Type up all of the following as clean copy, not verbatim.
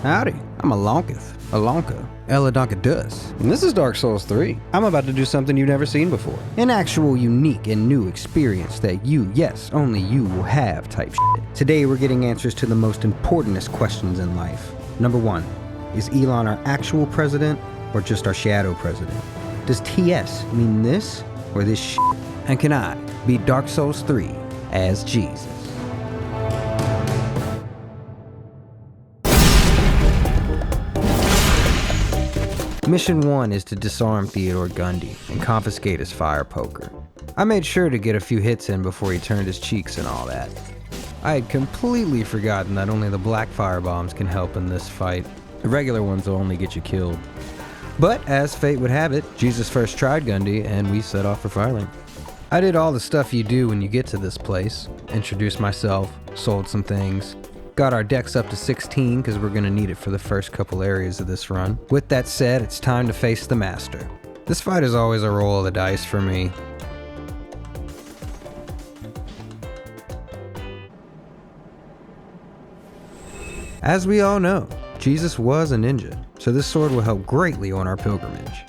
Howdy, I'm Alonka, Eladonkadus, and this is Dark Souls 3. I'm about to do something you've never seen before. An actual unique and new experience that you, yes, only you will have type shit. Today we're getting answers to the most importantest questions in life. Number 1, is Elon our actual president or just our shadow president? Does TS mean this or this shit? And can I beat Dark Souls 3 as Jesus? Mission 1 is to disarm Theodore Gundy and confiscate his fire poker. I made sure to get a few hits in before he turned his cheeks and all that. I had completely forgotten that only the black firebombs can help in this fight. The regular ones will only get you killed. But as fate would have it, Jesus first tried Gundy and we set off for Firelink. I did all the stuff you do when you get to this place. Introduced myself, sold some things, got our decks up to 16 because we're going to need it for the first couple areas of this run. With that said, it's time to face the master. This fight is always a roll of the dice for me. As we all know, Jesus was a ninja, so this sword will help greatly on our pilgrimage.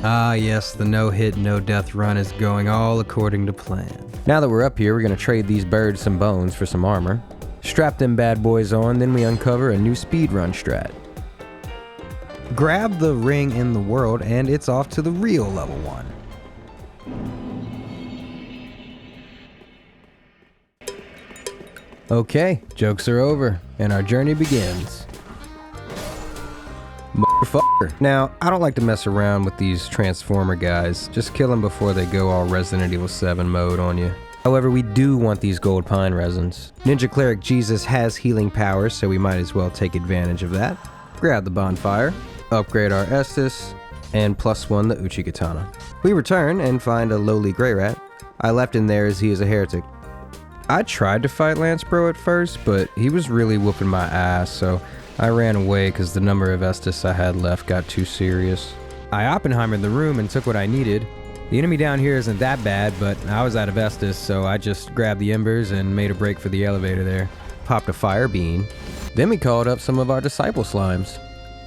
Ah yes, the no-hit, no-death run is going all according to plan. Now that we're up here, we're going to trade these birds some bones for some armor. Strap them bad boys on, then we uncover a new speedrun strat. Grab the ring in the world and it's off to the real level 1. Okay, jokes are over, and our journey begins. Motherfucker. Now, I don't like to mess around with these Transformer guys. Just kill them before they go all Resident Evil 7 mode on you. However, we do want these gold pine resins. Ninja Cleric Jesus has healing powers, so we might as well take advantage of that. Grab the bonfire, upgrade our Estus, and +1 the Uchi Katana. We return and find a lowly Grey Rat. I left him there as he is a heretic. I tried to fight Lance Bro at first, but he was really whooping my ass, so I ran away because the number of Estus I had left got too serious. I Oppenheimered the room and took what I needed. The enemy down here isn't that bad, but I was out of Estus, so I just grabbed the embers and made a break for the elevator there. Popped a fire bean. Then we called up some of our disciple slimes.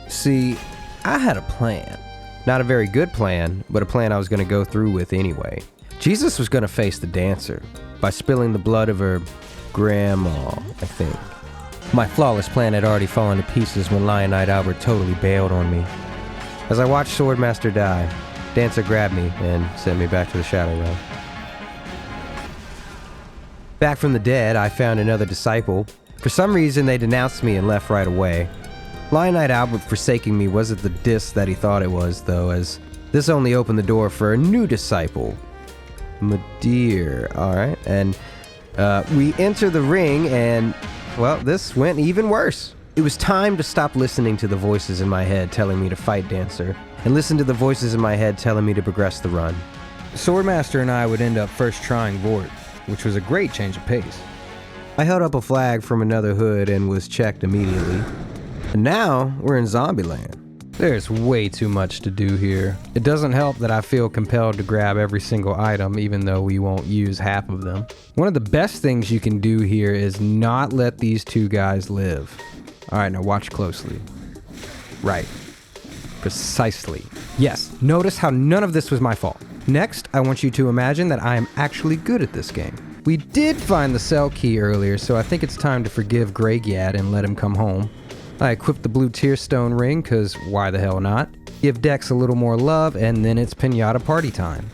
See, I had a plan. Not a very good plan, but a plan I was going to go through with anyway. Jesus was going to face the dancer by spilling the blood of her grandma, I think. My flawless plan had already fallen to pieces when Lion Knight Albert totally bailed on me. As I watched Swordmaster die, Dancer grabbed me and sent me back to the Shadow Realm. Back from the dead, I found another disciple. For some reason, they denounced me and left right away. Lion Knight Albert forsaking me wasn't the diss that he thought it was, though, as this only opened the door for a new disciple. Madeir, alright, and we enter the ring and, well, this went even worse. It was time to stop listening to the voices in my head telling me to fight Dancer, and listen to the voices in my head telling me to progress the run. Swordmaster and I would end up first trying Vort, which was a great change of pace. I held up a flag from another hood and was checked immediately. And now, we're in Zombieland. There's way too much to do here. It doesn't help that I feel compelled to grab every single item even though we won't use half of them. One of the best things you can do here is not let these two guys live. Alright, now watch closely. Right. Precisely. Yes, notice how none of this was my fault. Next, I want you to imagine that I am actually good at this game. We did find the cell key earlier, so I think it's time to forgive Greygyad and let him come home. I equipped the blue Tearstone ring, cause why the hell not? Give Dex a little more love, and then it's pinata party time.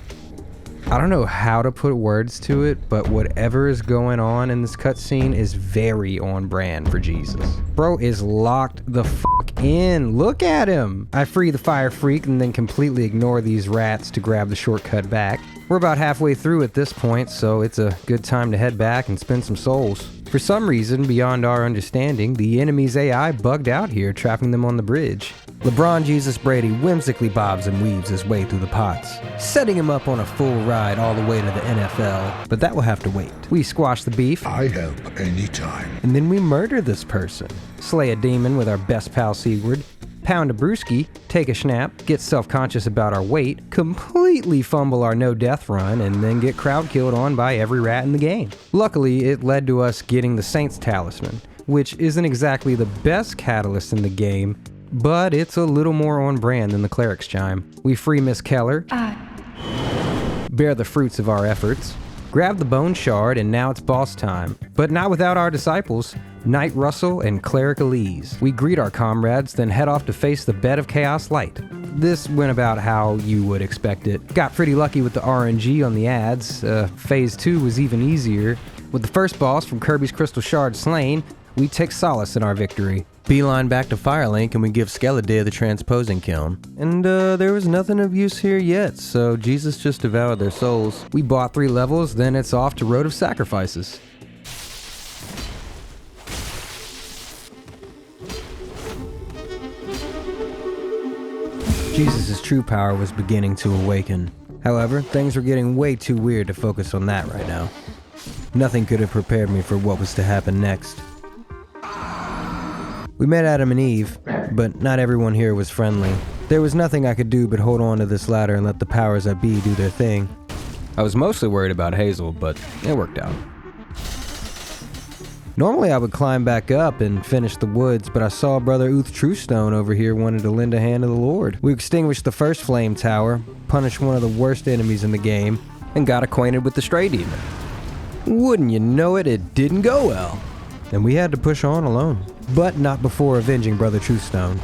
I don't know how to put words to it, but whatever is going on in this cutscene is very on brand for Jesus. Bro is locked the fuck in. Look at him. I free the fire freak and then completely ignore these rats to grab the shortcut back. We're about halfway through at this point, so it's a good time to head back and spend some souls. For some reason, beyond our understanding, the enemy's AI bugged out here, trapping them on the bridge. LeBron Jesus Brady whimsically bobs and weaves his way through the pots, setting him up on a full ride all the way to the NFL. But that will have to wait. We squash the beef. I help anytime. And then we murder this person. Slay a demon with our best pal Sigurd. Pound a brewski, take a schnapp, get self-conscious about our weight, completely fumble our no-death run, and then get crowd killed on by every rat in the game. Luckily, it led to us getting the Saint's Talisman, which isn't exactly the best catalyst in the game, but it's a little more on brand than the Cleric's Chime. We free Miss Keller, bear the fruits of our efforts, grab the Bone Shard, and now it's boss time. But not without our disciples, Knight Russell and Cleric Elise. We greet our comrades, then head off to face the bed of Chaos Light. This went about how you would expect it. Got pretty lucky with the RNG on the ads. Phase 2 was even easier. With the first boss from Kirby's Crystal Shard slain, we take solace in our victory. Beeline back to Firelink and we give Skeleday the transposing kiln. And there was nothing of use here yet, so Jesus just devoured their souls. We bought 3 levels, then it's off to Road of Sacrifices. Jesus' true power was beginning to awaken. However, things were getting way too weird to focus on that right now. Nothing could have prepared me for what was to happen next. We met Adam and Eve, but not everyone here was friendly. There was nothing I could do but hold on to this ladder and let the powers that be do their thing. I was mostly worried about Hazel, but it worked out. Normally I would climb back up and finish the woods, but I saw Brother Uth Truestone over here wanted to lend a hand to the Lord. We extinguished the first flame tower, punished one of the worst enemies in the game, and got acquainted with the Stray Demon. Wouldn't you know it, it didn't go well. And we had to push on alone. But not before avenging Brother Truestone.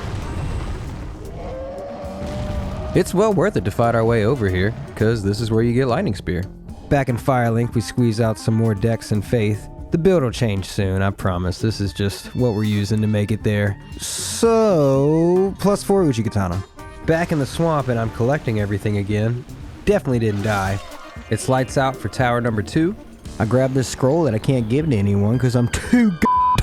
It's well worth it to fight our way over here, cause this is where you get Lightning Spear. Back in Firelink, we squeeze out some more Dex and Faith. The build will change soon, I promise. This is just what we're using to make it there. So, +4 Uchikatana. Back in the swamp and I'm collecting everything again. Definitely didn't die. It's lights out for tower number 2. I grabbed this scroll that I can't give to anyone because I'm too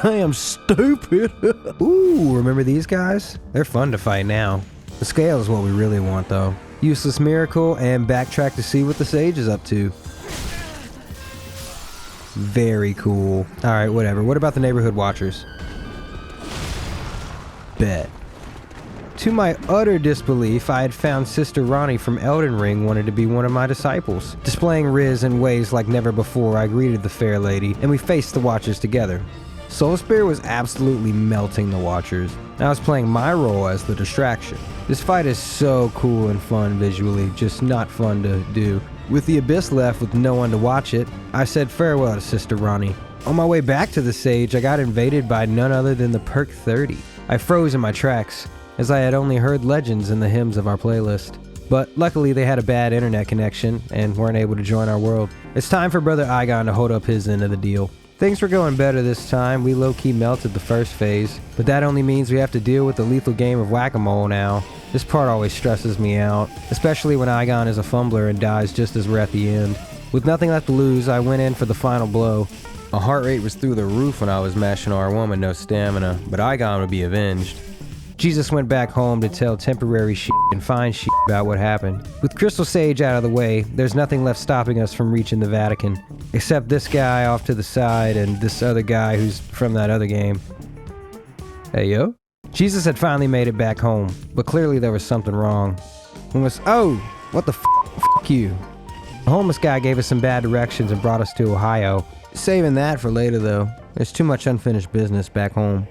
damn stupid. Ooh, remember these guys? They're fun to fight now. The scale is what we really want though. Useless miracle and backtrack to see what the sage is up to. Very cool. Alright, whatever. What about the neighborhood watchers? Bet. To my utter disbelief, I had found Sister Ronnie from Elden Ring wanted to be one of my disciples. Displaying Riz in ways like never before, I greeted the fair lady, and we faced the watchers together. Soul Spear was absolutely melting the watchers. I was playing my role as the distraction. This fight is so cool and fun visually, just not fun to do. With the Abyss left with no one to watch it, I said farewell to Sister Ronnie. On my way back to the Sage, I got invaded by none other than the Perk 30. I froze in my tracks, as I had only heard legends in the hymns of our playlist. But luckily they had a bad internet connection and weren't able to join our world. It's time for Brother Igon to hold up his end of the deal. Things were going better this time. We low-key melted the first phase, but that only means we have to deal with the lethal game of whack-a-mole now. This part always stresses me out, especially when Igon is a fumbler and dies just as we're at the end. With nothing left to lose, I went in for the final blow. My heart rate was through the roof when I was mashing R1 with no stamina, but Igon would be avenged. Jesus went back home to tell temporary shit and fine shit about what happened. With Crystal Sage out of the way, there's nothing left stopping us from reaching the Vatican. Except this guy off to the side and this other guy who's from that other game. Hey yo? Jesus had finally made it back home, but clearly there was something wrong. Oh! What the f*** you? The homeless guy gave us some bad directions and brought us to Ohio. Saving that for later though. There's too much unfinished business back home.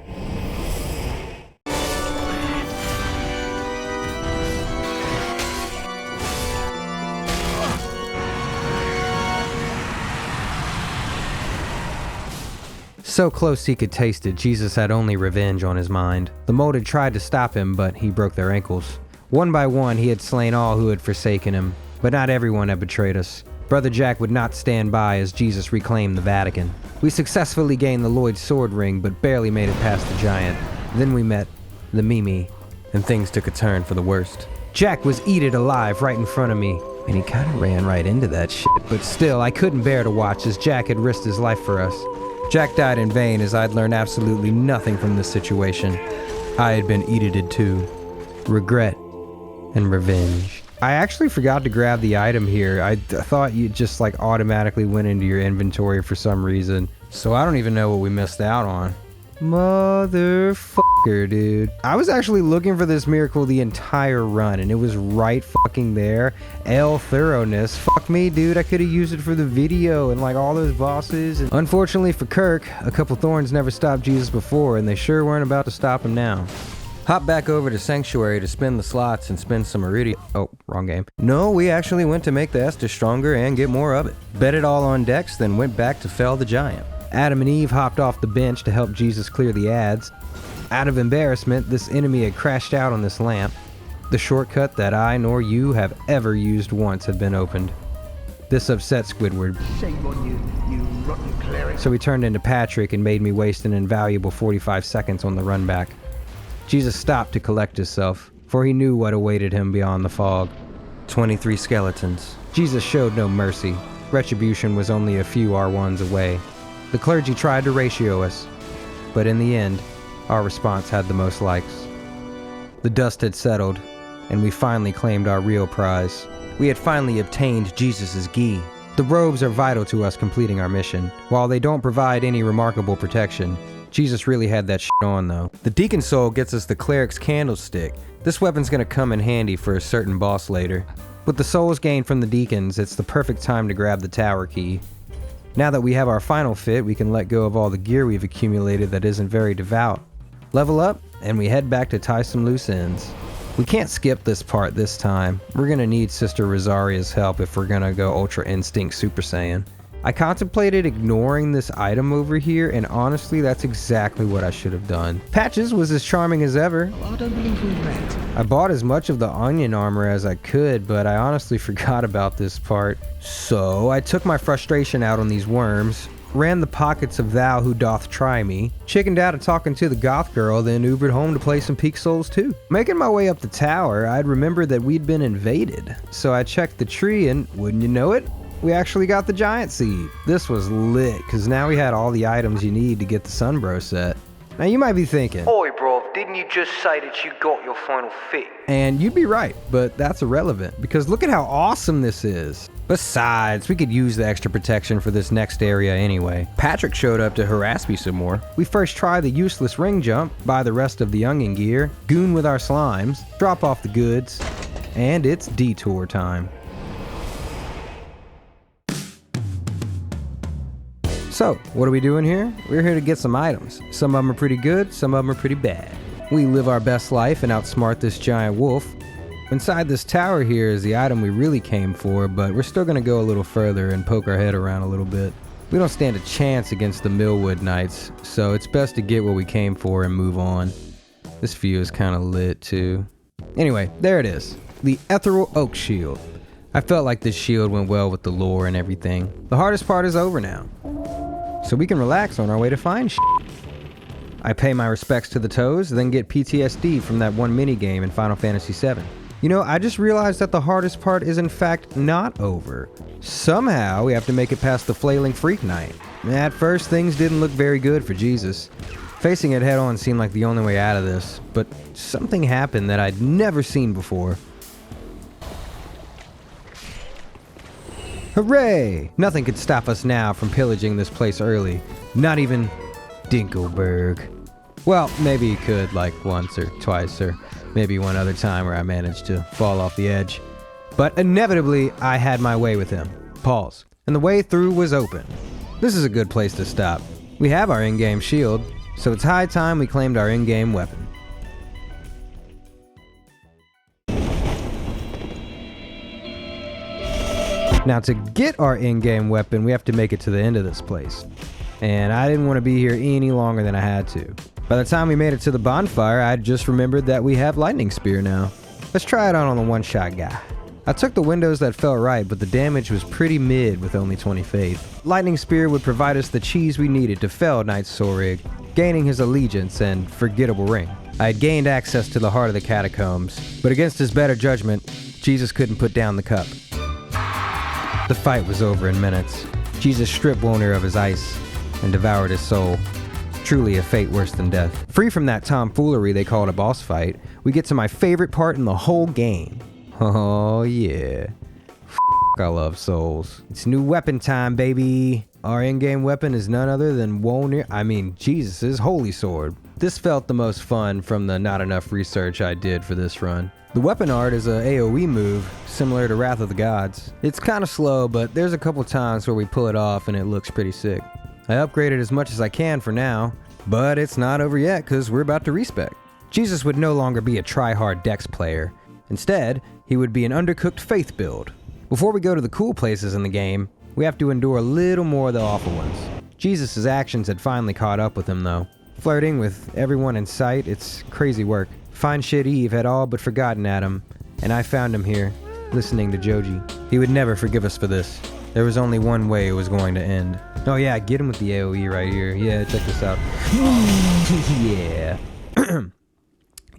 So close he could taste it, Jesus had only revenge on his mind. The mold had tried to stop him, but he broke their ankles. One by one, he had slain all who had forsaken him, but not everyone had betrayed us. Brother Jack would not stand by as Jesus reclaimed the Vatican. We successfully gained the Lloyd sword ring, but barely made it past the giant. Then we met the Mimi, and things took a turn for the worst. Jack was eaten alive right in front of me, and he kinda ran right into that shit, but still, I couldn't bear to watch as Jack had risked his life for us. Jack died in vain as I'd learned absolutely nothing from this situation. I had been eated too. Regret and revenge. I actually forgot to grab the item here. I thought you just like automatically went into your inventory for some reason. So I don't even know what we missed out on. Motherfucker. dude. I was actually looking for this miracle the entire run, and it was right fucking there. L thoroughness. Fuck me, dude. I could have used it for the video and like all those bosses. And unfortunately for Kirk, a couple thorns never stopped Jesus before, and they sure weren't about to stop him now. Hop back over to Sanctuary to spin the slots and spin some Iridium. Oh, wrong game. No, we actually went to make the Estus stronger and get more of it. Bet it all on Dex, then went back to fell the giant. Adam and Eve hopped off the bench to help Jesus clear the ads. Out of embarrassment, this enemy had crashed out on this lamp. The shortcut that I nor you have ever used once had been opened. This upset Squidward. Shame on you, you rotten cleric. So he turned into Patrick and made me waste an invaluable 45 seconds on the run back. Jesus stopped to collect himself, for he knew what awaited him beyond the fog. 23 skeletons. Jesus showed no mercy. Retribution was only a few R1s away. The clergy tried to ratio us, but in the end, our response had the most likes. The dust had settled, and we finally claimed our real prize. We had finally obtained Jesus' gi. The robes are vital to us completing our mission. While they don't provide any remarkable protection, Jesus really had that shit on though. The Deacon Soul gets us the Cleric's Candlestick. This weapon's gonna come in handy for a certain boss later. With the souls gained from the Deacons, it's the perfect time to grab the Tower Key. Now that we have our final fit, we can let go of all the gear we've accumulated that isn't very devout. Level up, and we head back to tie some loose ends. We can't skip this part this time. We're gonna need Sister Rosaria's help if we're gonna go Ultra Instinct Super Saiyan. I contemplated ignoring this item over here, and honestly, that's exactly what I should have done. Patches was as charming as ever. I don't believe we met. I bought as much of the onion armor as I could, but I honestly forgot about this part. So I took my frustration out on these worms, ran the pockets of thou who doth try me, chickened out of talking to the goth girl, then Ubered home to play some Peak Souls 2. Making my way up the tower, I'd remembered that we'd been invaded, so I checked the tree and, wouldn't you know it, we actually got the giant seed. This was lit, cause now we had all the items you need to get the Sunbro set. Now you might be thinking, "Oi bro, didn't you just say that you got your final fit?" And you'd be right, but that's irrelevant, because look at how awesome this is. Besides, we could use the extra protection for this next area anyway. Patrick showed up to harass me some more. We first try the useless ring jump, buy the rest of the youngin gear, goon with our slimes, drop off the goods, and it's detour time. So, what are we doing here? We're here to get some items. Some of them are pretty good, some of them are pretty bad. We live our best life and outsmart this giant wolf. Inside this tower here is the item we really came for, but we're still gonna go a little further and poke our head around a little bit. We don't stand a chance against the Millwood Knights, so it's best to get what we came for and move on. This view is kinda lit too. Anyway, there it is. The Ethereal Oak Shield. I felt like this shield went well with the lore and everything. The hardest part is over now, so we can relax on our way to find shit. I pay my respects to the toes, then get PTSD from that one minigame in Final Fantasy VII. You know, I just realized that the hardest part is in fact not over. Somehow, we have to make it past the Flailing Freak Knight. At first, things didn't look very good for Jesus. Facing it head on seemed like the only way out of this, but something happened that I'd never seen before. Hooray! Nothing could stop us now from pillaging this place early. Not even Dinkelberg. Well, maybe he could, like once or twice, or maybe one other time where I managed to fall off the edge. But inevitably, I had my way with him. Pause. And the way through was open. This is a good place to stop. We have our in-game shield, so it's high time we claimed our in-game weapon. Now to get our in-game weapon, we have to make it to the end of this place. And I didn't want to be here any longer than I had to. By the time we made it to the bonfire, I just remembered that we have Lightning Spear now. Let's try it on the one-shot guy. I took the windows that felt right, but the damage was pretty mid with only 20 faith. Lightning Spear would provide us the cheese we needed to fell Knight Sorig, gaining his allegiance and forgettable ring. I had gained access to the heart of the catacombs, but against his better judgment, Jesus couldn't put down the cup. The fight was over in minutes. Jesus stripped Woner of his ice and devoured his soul. Truly a fate worse than death. Free from that tomfoolery they called a boss fight, we get to my favorite part in the whole game. Oh yeah. I love souls. It's new weapon time, baby. Our in-game weapon is none other than Jesus' holy sword. This felt the most fun from the not enough research I did for this run. The weapon art is a AoE move, similar to Wrath of the Gods. It's kinda slow, but there's a couple times where we pull it off and it looks pretty sick. I upgraded as much as I can for now, but it's not over yet cause we're about to respec. Jesus would no longer be a try-hard dex player. Instead, he would be an undercooked faith build. Before we go to the cool places in the game, we have to endure a little more of the awful ones. Jesus' actions had finally caught up with him though. Flirting with everyone in sight, it's crazy work. Fine shit Eve had all but forgotten Adam, and I found him here, listening to Joji. He would never forgive us for this. There was only one way it was going to end. Oh yeah, get him with the AoE right here. Yeah, check this out. Yeah.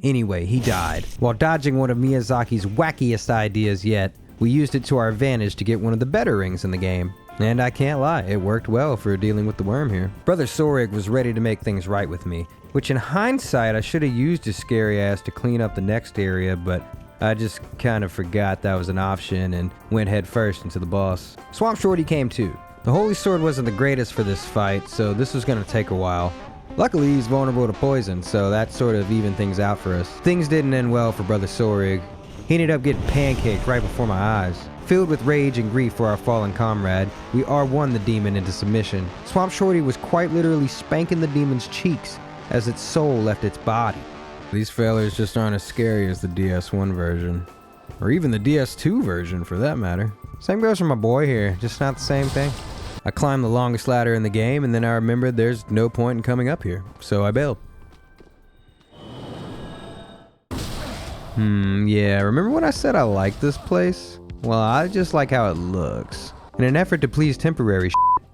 Anyway, he died. While dodging one of Miyazaki's wackiest ideas yet, we used it to our advantage to get one of the better rings in the game. And I can't lie, it worked well for dealing with the worm here. Brother Sorig was ready to make things right with me, which in hindsight I should have used his scary ass to clean up the next area, but I just kind of forgot that was an option and went head first into the boss. Swamp Shorty came too. The Holy Sword wasn't the greatest for this fight, so this was going to take a while. Luckily he's vulnerable to poison, so that sort of evened things out for us. Things didn't end well for Brother Sorig. He ended up getting pancaked right before my eyes. Filled with rage and grief for our fallen comrade, we R1'd the demon into submission. Swamp Shorty was quite literally spanking the demon's cheeks as its soul left its body. These failures just aren't as scary as the DS1 version. Or even the DS2 version for that matter. Same goes for my boy here, just not the same thing. I climbed the longest ladder in the game and then I remembered there's no point in coming up here, so I bailed. Yeah, remember when I said I liked this place? Well, I just like how it looks. In an effort to please temporary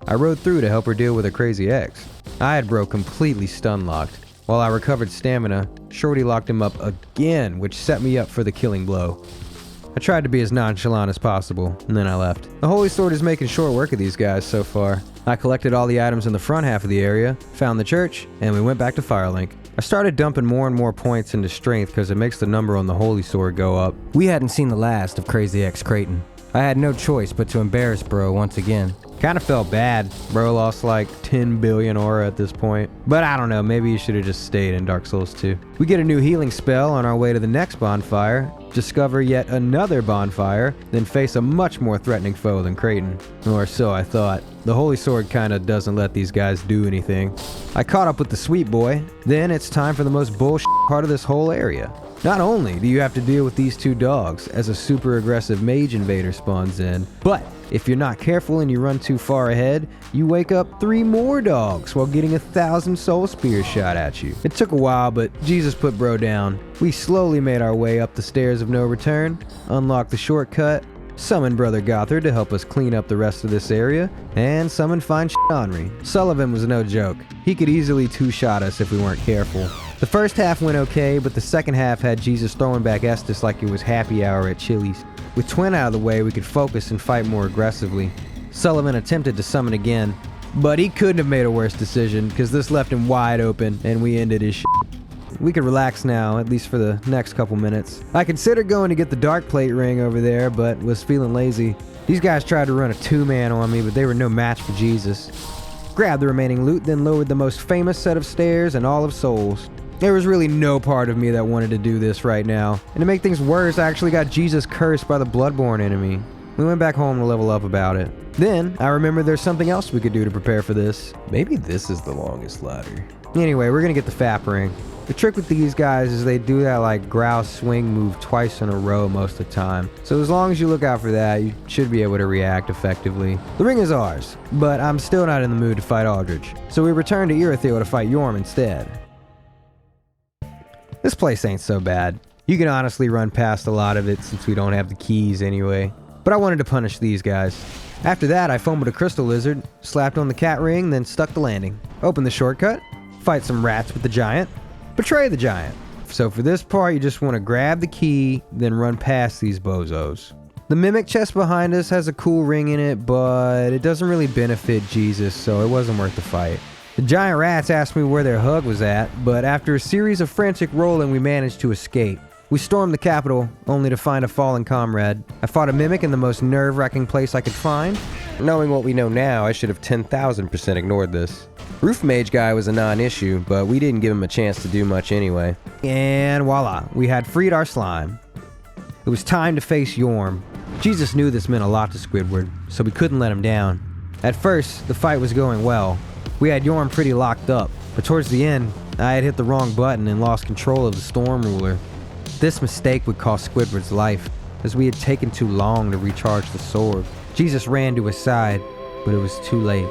I rode through to help her deal with her crazy ex. I had bro completely stun locked. While I recovered stamina, Shorty locked him up again, which set me up for the killing blow. I tried to be as nonchalant as possible, and then I left. The Holy Sword is making short work of these guys so far. I collected all the items in the front half of the area, found the church, and we went back to Firelink. I started dumping more and more points into strength because it makes the number on the Holy Sword go up. We hadn't seen the last of Crazy X Creighton. I had no choice but to embarrass bro once again. Kinda felt bad. Bro lost like 10 billion aura at this point. But I don't know, maybe he should have just stayed in Dark Souls 2. We get a new healing spell on our way to the next bonfire, discover yet another bonfire, then face a much more threatening foe than Creighton. Or so I thought. The Holy Sword kinda doesn't let these guys do anything. I caught up with the sweet boy, then it's time for the most bullshit part of this whole area. Not only do you have to deal with these two dogs as a super aggressive mage invader spawns in, but if you're not careful and you run too far ahead, you wake up 3 more dogs while getting 1,000 soul spears shot at you. It took a while, but Jesus put bro down. We slowly made our way up the stairs of no return, unlocked the shortcut, summoned Brother Gothard to help us clean up the rest of this area, and summoned Fine Henry. Sullivan was no joke. He could easily two-shot us if we weren't careful. The first half went okay, but the second half had Jesus throwing back Estes like it was happy hour at Chili's. With Twin out of the way, we could focus and fight more aggressively. Sullivan attempted to summon again, but he couldn't have made a worse decision because this left him wide open and we ended his shit. We could relax now, at least for the next couple minutes. I considered going to get the Dark Plate ring over there, but was feeling lazy. These guys tried to run a 2-man on me, but they were no match for Jesus. Grabbed the remaining loot, then lowered the most famous set of stairs in all of Souls. There was really no part of me that wanted to do this right now. And to make things worse, I actually got Jesus cursed by the Bloodborne enemy. We went back home to level up about it. Then, I remembered there's something else we could do to prepare for this. Maybe this is the longest ladder. Anyway, we're gonna get the Fap ring. The trick with these guys is they do that like grouse swing move twice in a row most of the time. So as long as you look out for that, you should be able to react effectively. The ring is ours, but I'm still not in the mood to fight Aldrich. So we return to Irithyll to fight Yorm instead. This place ain't so bad. You can honestly run past a lot of it since we don't have the keys anyway. But I wanted to punish these guys. After that, I fumbled a crystal lizard, slapped on the cat ring, then stuck the landing. Open the shortcut, fight some rats with the giant, betray the giant. So for this part, you just want to grab the key, then run past these bozos. The mimic chest behind us has a cool ring in it, but it doesn't really benefit Jesus, so it wasn't worth the fight. The giant rats asked me where their hug was at, but after a series of frantic rolling, we managed to escape. We stormed the capital, only to find a fallen comrade. I fought a mimic in the most nerve-wracking place I could find. Knowing what we know now, I should have 10,000% ignored this. Roof mage guy was a non-issue, but we didn't give him a chance to do much anyway. And voila, we had freed our slime. It was time to face Yorm. Jesus knew this meant a lot to Squidward, so we couldn't let him down. At first, the fight was going well. We had Yorm pretty locked up, but towards the end, I had hit the wrong button and lost control of the Storm Ruler. This mistake would cost Squidward's life, as we had taken too long to recharge the sword. Jesus ran to his side, but it was too late.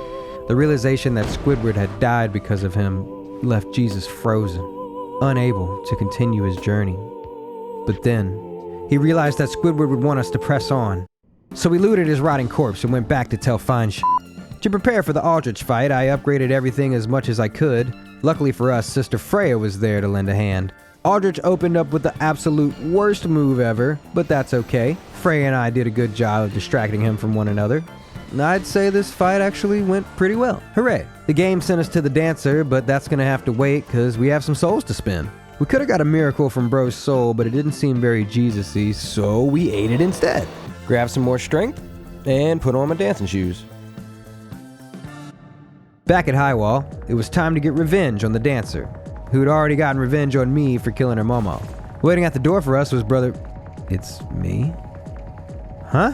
The realization that Squidward had died because of him left Jesus frozen, unable to continue his journey. But then, he realized that Squidward would want us to press on. So we looted his rotting corpse and went back to tell fine shit. To prepare for the Aldrich fight, I upgraded everything as much as I could. Luckily for us, Sister Freya was there to lend a hand. Aldrich opened up with the absolute worst move ever, but that's okay. Freya and I did a good job of distracting him from one another. I'd say this fight actually went pretty well. Hooray! The game sent us to the dancer, but that's gonna have to wait because we have some souls to spin. We could have got a miracle from Bro's soul, but it didn't seem very Jesus-y, so we ate it instead. Grab some more strength, and put on my dancing shoes. Back at Highwall, it was time to get revenge on the dancer, who'd already gotten revenge on me for killing her mama. Waiting at the door for us was brother... It's me? Huh?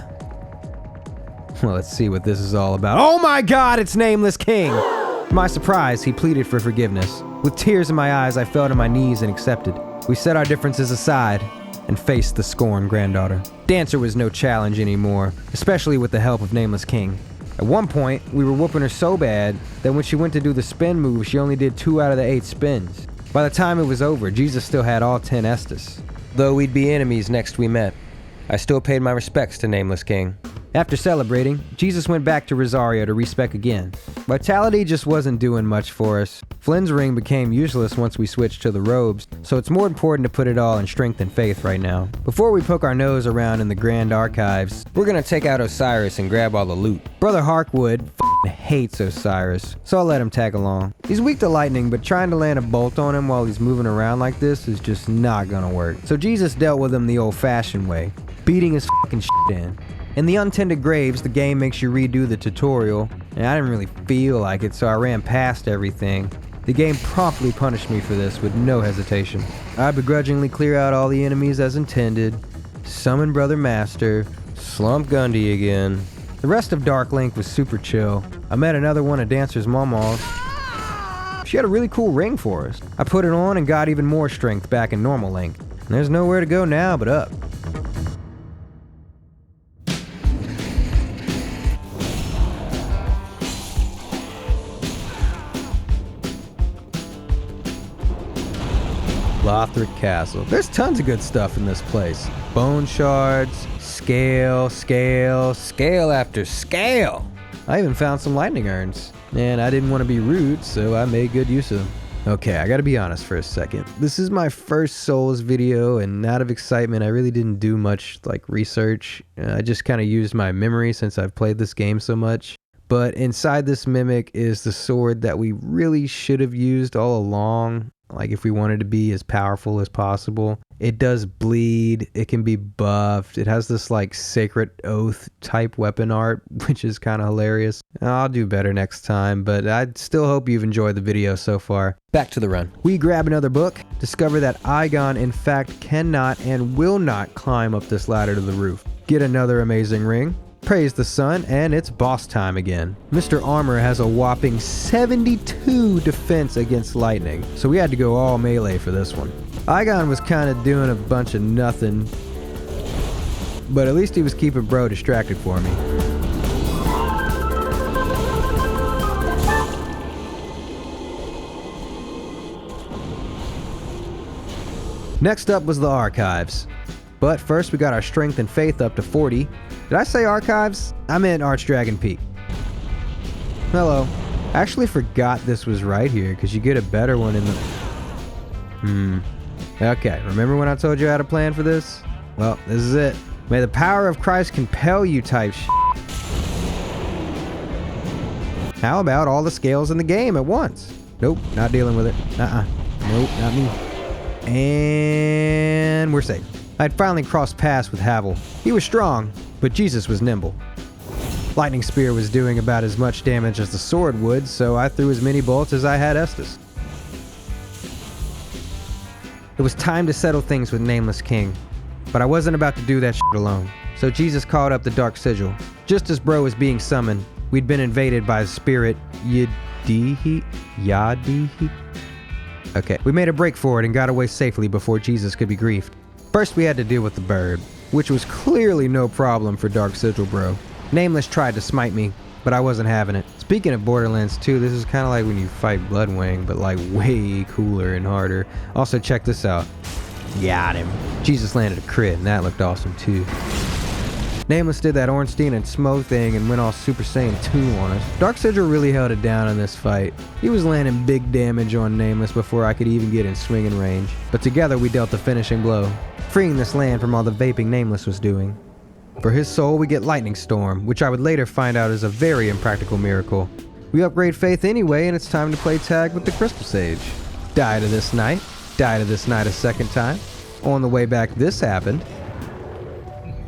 Well, let's see what this is all about. Oh my god, it's Nameless King! To my surprise, he pleaded for forgiveness. With tears in my eyes, I fell to my knees and accepted. We set our differences aside and faced the scorned granddaughter. Dancer was no challenge anymore, especially with the help of Nameless King. At one point, we were whooping her so bad that when she went to do the spin move, she only did 2 out of the 8 spins. By the time it was over, Jesus still had all 10 Estus. Though we'd be enemies next we met, I still paid my respects to Nameless King. After celebrating, Jesus went back to Rosario to respec again. Vitality just wasn't doing much for us. Flynn's ring became useless once we switched to the robes, so it's more important to put it all in strength and faith right now. Before we poke our nose around in the Grand Archives, we're gonna take out Osiris and grab all the loot. Brother Harkwood hates Osiris, so I'll let him tag along. He's weak to lightning, but trying to land a bolt on him while he's moving around like this is just not gonna work. So Jesus dealt with him the old-fashioned way, beating his fucking shit in. In the Untended Graves, the game makes you redo the tutorial, and I didn't really feel like it, so I ran past everything. The game promptly punished me for this with no hesitation. I begrudgingly clear out all the enemies as intended, summon Brother Master, slump Gundy again. The rest of Dark Link was super chill. I met another one of Dancer's mamas. She had a really cool ring for us. I put it on and got even more strength back in normal Link. And there's nowhere to go now but up. Lothric Castle. There's tons of good stuff in this place. Bone shards, scale after scale. I even found some lightning urns. And I didn't want to be rude, so I made good use of them. Okay, I gotta be honest for a second. This is my first Souls video, and out of excitement, I really didn't do much research. I just kind of used my memory since I've played this game so much. But inside this mimic is the sword that we really should have used all along. If we wanted to be as powerful as possible. It does bleed, it can be buffed, it has this sacred oath type weapon art, which is kind of hilarious. I'll do better next time, but I still hope you've enjoyed the video so far. Back to the run. We grab another book, discover that Aigon in fact cannot and will not climb up this ladder to the roof. Get another amazing ring. Praise the sun, and it's boss time again. Mr. Armor has a whopping 72 defense against lightning, so we had to go all melee for this one. Aigon was kind of doing a bunch of nothing, but at least he was keeping Bro distracted for me. Next up was the archives. But first we got our strength and faith up to 40. Did I say archives? I meant Archdragon Peak. Hello. I actually forgot this was right here, because you get a better one in the... Okay, remember when I told you I had a plan for this? Well, this is it. May the power of Christ compel you type shit. How about all the scales in the game at once? Nope, not dealing with it. Nope, not me. And we're safe. I'd finally crossed paths with Havel. He was strong, but Jesus was nimble. Lightning Spear was doing about as much damage as the sword would, so I threw as many bolts as I had Estus. It was time to settle things with Nameless King, but I wasn't about to do that shit alone. So Jesus called up the Dark Sigil. Just as bro was being summoned, we'd been invaded by the spirit Yadihi? Okay, we made a break for it and got away safely before Jesus could be griefed. First we had to deal with the bird, which was clearly no problem for Dark Sigil bro. Nameless tried to smite me, but I wasn't having it. Speaking of Borderlands 2, this is kind of like when you fight Bloodwing, but like way cooler and harder. Also, check this out. Got him. Jesus landed a crit, and that looked awesome too. Nameless did that Ornstein and Smo thing and went all Super Saiyan 2 on us. Dark Sigil really held it down in this fight. He was landing big damage on Nameless before I could even get in swinging range. But together we dealt the finishing blow, freeing this land from all the vaping Nameless was doing. For his soul, we get Lightning Storm, which I would later find out is a very impractical miracle. We upgrade Faith anyway, and it's time to play tag with the Crystal Sage. Die to this night a second time. On the way back, this happened.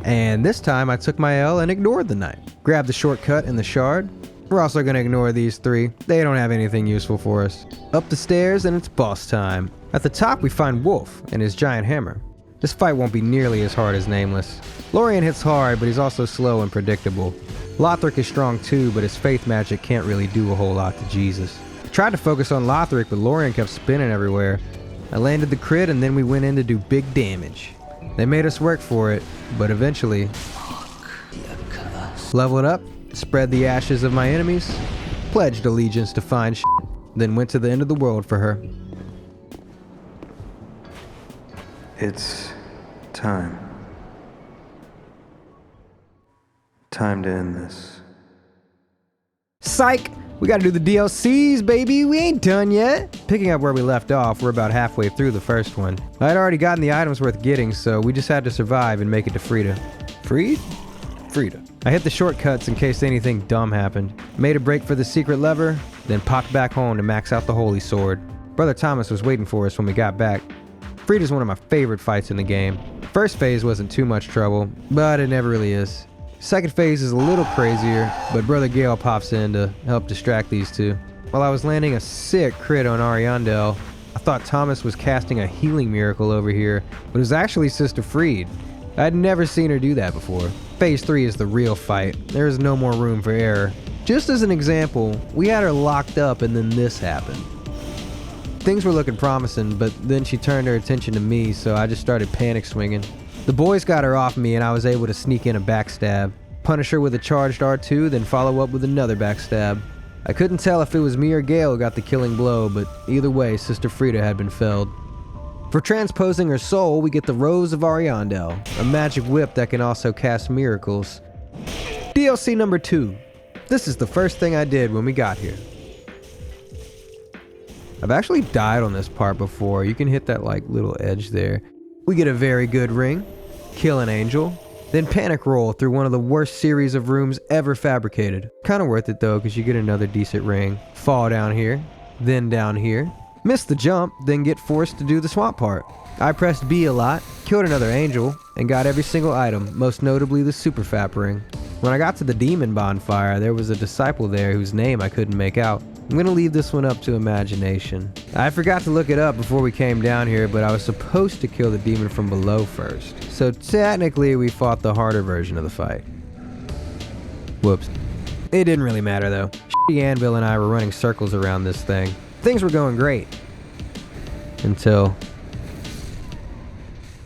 And this time, I took my L and ignored the knight. Grabbed the shortcut and the shard. We're also going to ignore these three. They don't have anything useful for us. Up the stairs, and it's boss time. At the top, we find Wolf and his giant hammer. This fight won't be nearly as hard as Nameless. Lorien hits hard, but he's also slow and predictable. Lothric is strong too, but his faith magic can't really do a whole lot to Jesus. I tried to focus on Lothric, but Lorien kept spinning everywhere. I landed the crit, and then we went in to do big damage. They made us work for it, but eventually... leveled up, spread the ashes of my enemies, pledged allegiance to fine shit, then went to the end of the world for her. It's time. Time to end this. Psych! We gotta do the DLCs, baby! We ain't done yet! Picking up where we left off, we're about halfway through the first one. I had already gotten the items worth getting, so we just had to survive and make it to Frida. Frida. I hit the shortcuts in case anything dumb happened. Made a break for the secret lever, then popped back home to max out the Holy Sword. Brother Thomas was waiting for us when we got back. Frida's one of my favorite fights in the game. First phase wasn't too much trouble, but it never really is. Second phase is a little crazier, but Brother Gale pops in to help distract these two. While I was landing a sick crit on Ariandel, I thought Thomas was casting a healing miracle over here, but it was actually Sister Fried. I'd never seen her do that before. Phase 3 is the real fight. There is no more room for error. Just as an example, we had her locked up and then this happened. Things were looking promising, but then she turned her attention to me, so I just started panic swinging. The boys got her off me and I was able to sneak in a backstab. Punish her with a charged R2, then follow up with another backstab. I couldn't tell if it was me or Gale who got the killing blow, but either way, Sister Frida had been felled. For transposing her soul, we get the Rose of Ariandel, a magic whip that can also cast miracles. DLC number 2. This is the first thing I did when we got here. I've actually died on this part before. You can hit that like little edge there. We get a very good ring, kill an angel, then panic roll through one of the worst series of rooms ever fabricated. Kinda worth it though, because you get another decent ring. Fall down here, then down here. Miss the jump, then get forced to do the swamp part. I pressed B a lot, killed another angel, and got every single item, most notably the super fap ring. When I got to the demon bonfire, there was a disciple there whose name I couldn't make out. I'm gonna leave this one up to imagination. I forgot to look it up before we came down here, but I was supposed to kill the demon from below first. So technically we fought the harder version of the fight. Whoops. It didn't really matter though. Shitty Anvil and I were running circles around this thing. Things were going great. Until...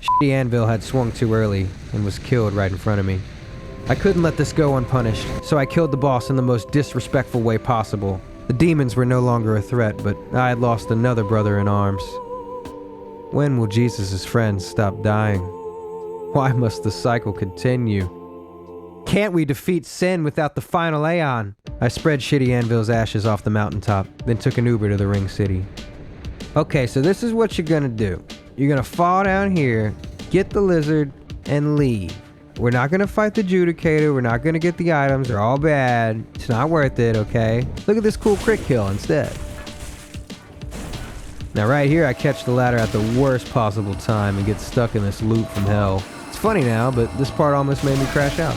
Shitty Anvil had swung too early and was killed right in front of me. I couldn't let this go unpunished, so I killed the boss in the most disrespectful way possible. The demons were no longer a threat, but I had lost another brother in arms. When will Jesus' friends stop dying? Why must the cycle continue? Can't we defeat sin without the final Aeon? I spread Shitty Anvil's ashes off the mountaintop, then took an Uber to the Ring City. Okay, so this is what you're gonna do. You're gonna fall down here, get the lizard, and leave. We're not gonna fight the Judicator, we're not gonna get the items, they're all bad. It's not worth it, okay? Look at this cool crit kill instead. Now right here I catch the ladder at the worst possible time and get stuck in this loop from hell. It's funny now, but this part almost made me crash out.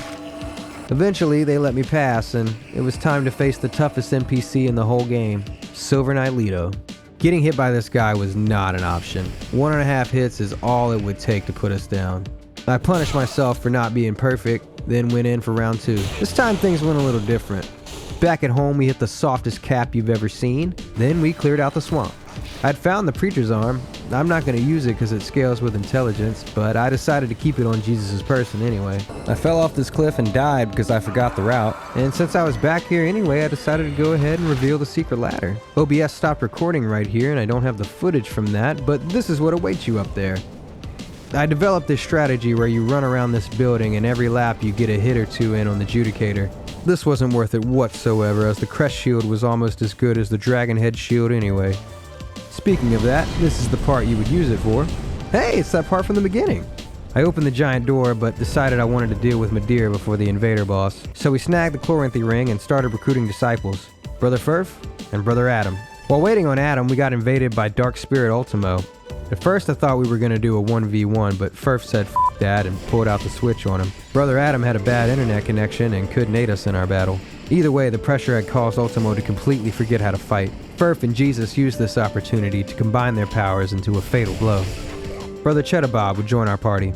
Eventually, they let me pass, and it was time to face the toughest NPC in the whole game, Silver Knight Leto. Getting hit by this guy was not an option. 1.5 hits is all it would take to put us down. I punished myself for not being perfect, then went in for round 2. This time things went a little different. Back at home, we hit the softest cap you've ever seen, then we cleared out the swamp. I'd found the preacher's arm. I'm not going to use it because it scales with intelligence, but I decided to keep it on Jesus' person anyway. I fell off this cliff and died because I forgot the route, and since I was back here anyway, I decided to go ahead and reveal the secret ladder. OBS stopped recording right here, and I don't have the footage from that, but this is what awaits you up there. I developed this strategy where you run around this building and every lap you get a hit or two in on the Judicator. This wasn't worth it whatsoever, as the Crest Shield was almost as good as the Dragon Head Shield anyway. Speaking of that, this is the part you would use it for. Hey, it's that part from the beginning. I opened the giant door, but decided I wanted to deal with Madeira before the invader boss. So we snagged the Chloranthy ring and started recruiting disciples. Brother Furf and Brother Adam. While waiting on Adam, we got invaded by Dark Spirit Ultimo. At first I thought we were going to do a 1v1, but Furf said F that and pulled out the switch on him. Brother Adam had a bad internet connection and couldn't aid us in our battle. Either way, the pressure had caused Ultimo to completely forget how to fight. Furf and Jesus used this opportunity to combine their powers into a fatal blow. Brother Chedabob would join our party.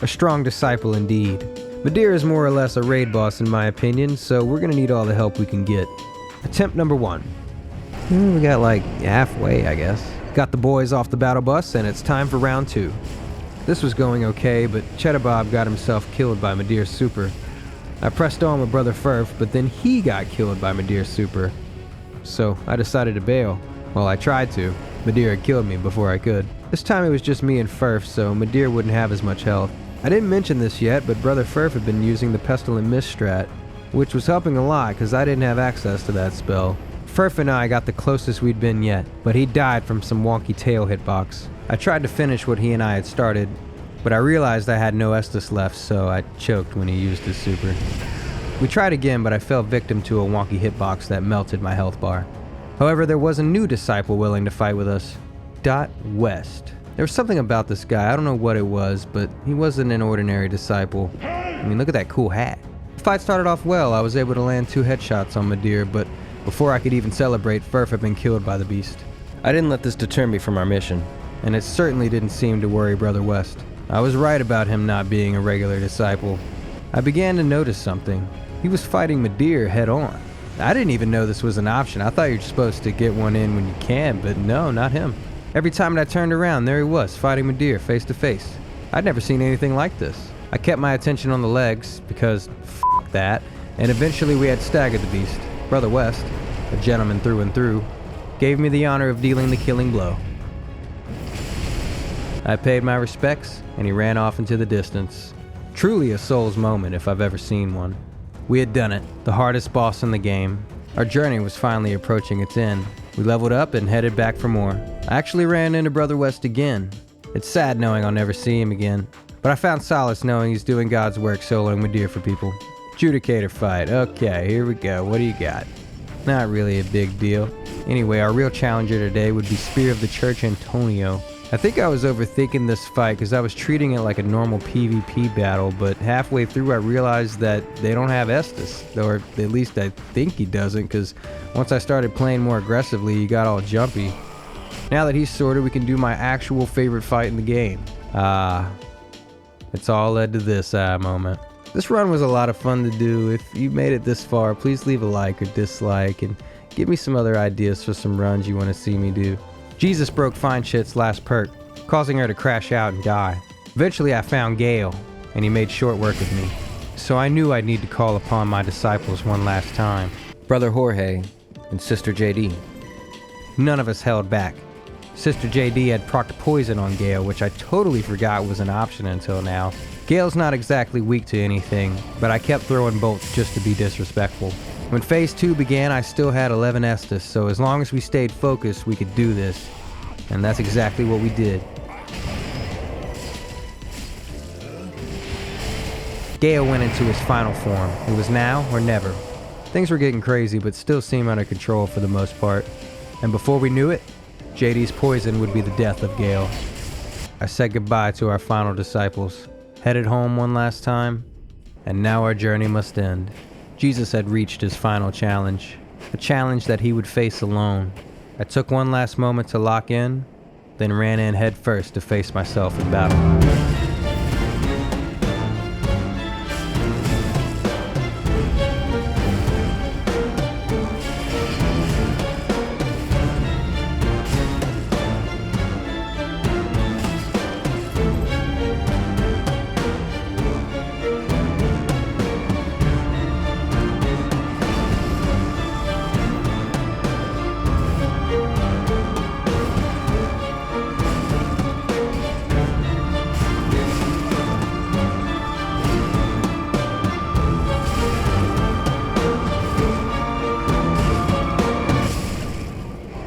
A strong disciple indeed. Madeira is more or less a raid boss in my opinion, so we're gonna need all the help we can get. Attempt number 1. We got like halfway, I guess. Got the boys off the battle bus, and it's time for round 2. This was going okay, but Chedabob got himself killed by Madeira's super. I pressed on with Brother Furf, but then he got killed by Madeira's super. So I decided to bail. Well, I tried to. Madeira killed me before I could. This time it was just me and Furf, so Madeira wouldn't have as much health. I didn't mention this yet, but Brother Furf had been using the Pestilent Mist strat, which was helping a lot because I didn't have access to that spell. Furf and I got the closest we'd been yet, but he died from some wonky tail hitbox. I tried to finish what he and I had started, but I realized I had no Estus left, so I choked when he used his super. We tried again, but I fell victim to a wonky hitbox that melted my health bar. However, there was a new disciple willing to fight with us. West. There was something about this guy, I don't know what it was, but he wasn't an ordinary disciple. I mean, look at that cool hat. The fight started off well. I was able to land 2 headshots on Madeira, but before I could even celebrate, Furf had been killed by the beast. I didn't let this deter me from our mission, and it certainly didn't seem to worry Brother West. I was right about him not being a regular disciple. I began to notice something. He was fighting Madeira head on. I didn't even know this was an option. I thought you're supposed to get one in when you can, but no, not him. Every time that I turned around, there he was, fighting Madeira face to face. I'd never seen anything like this. I kept my attention on the legs, because f*** that, and eventually we had staggered the beast. Brother West, a gentleman through and through, gave me the honor of dealing the killing blow. I paid my respects, and he ran off into the distance. Truly a soul's moment if I've ever seen one. We had done it, the hardest boss in the game. Our journey was finally approaching its end. We leveled up and headed back for more. I actually ran into Brother West again. It's sad knowing I'll never see him again, but I found solace knowing he's doing God's work soloing Madeira for people. Judicator fight, okay, here we go, what do you got? Not really a big deal. Anyway, our real challenger today would be Spear of the Church Antonio. I think I was overthinking this fight because I was treating it like a normal PvP battle, but halfway through I realized that they don't have Estus, or at least I think he doesn't, because once I started playing more aggressively he got all jumpy. Now that he's sorted, we can do my actual favorite fight in the game. It's all led to this moment. This run was a lot of fun to do. If you made it this far, please leave a like or dislike and give me some other ideas for some runs you want to see me do. Jesus broke Fine Shit's last perk, causing her to crash out and die. Eventually I found Gale, and he made short work of me. So I knew I'd need to call upon my disciples one last time. Brother Jorge and Sister JD. None of us held back. Sister JD had procced poison on Gale, which I totally forgot was an option until now. Gale's not exactly weak to anything, but I kept throwing bolts just to be disrespectful. When phase 2 began, I still had 11 Estus, so as long as we stayed focused, we could do this. And that's exactly what we did. Gale went into his final form. It was now or never. Things were getting crazy, but still seemed under control for the most part. And before we knew it, JD's poison would be the death of Gale. I said goodbye to our final disciples, headed home one last time, And now our journey must end. Jesus had reached his final challenge, a challenge that he would face alone. I took one last moment to lock in, then ran in head first to face myself in battle.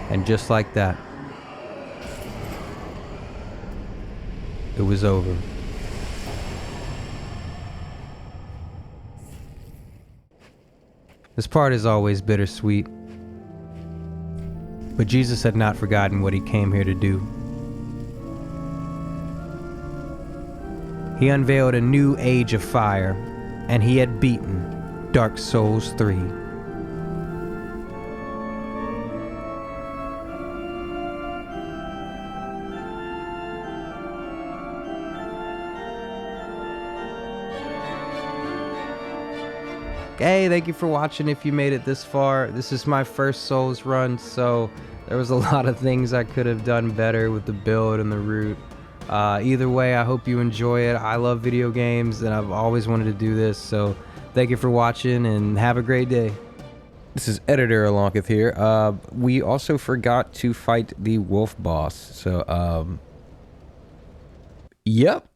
And just like that, it was over. This part is always bittersweet, but Jesus had not forgotten what he came here to do. He unveiled a new age of fire, and he had beaten Dark Souls 3. Hey, thank you for watching if you made it this far. This is my first Souls run, so there was a lot of things I could have done better with the build and the route. Either way, I hope you enjoy it. I love video games, and I've always wanted to do this, so thank you for watching, and have a great day. This is Editor Alonketh here. We also forgot to fight the wolf boss, so, yep.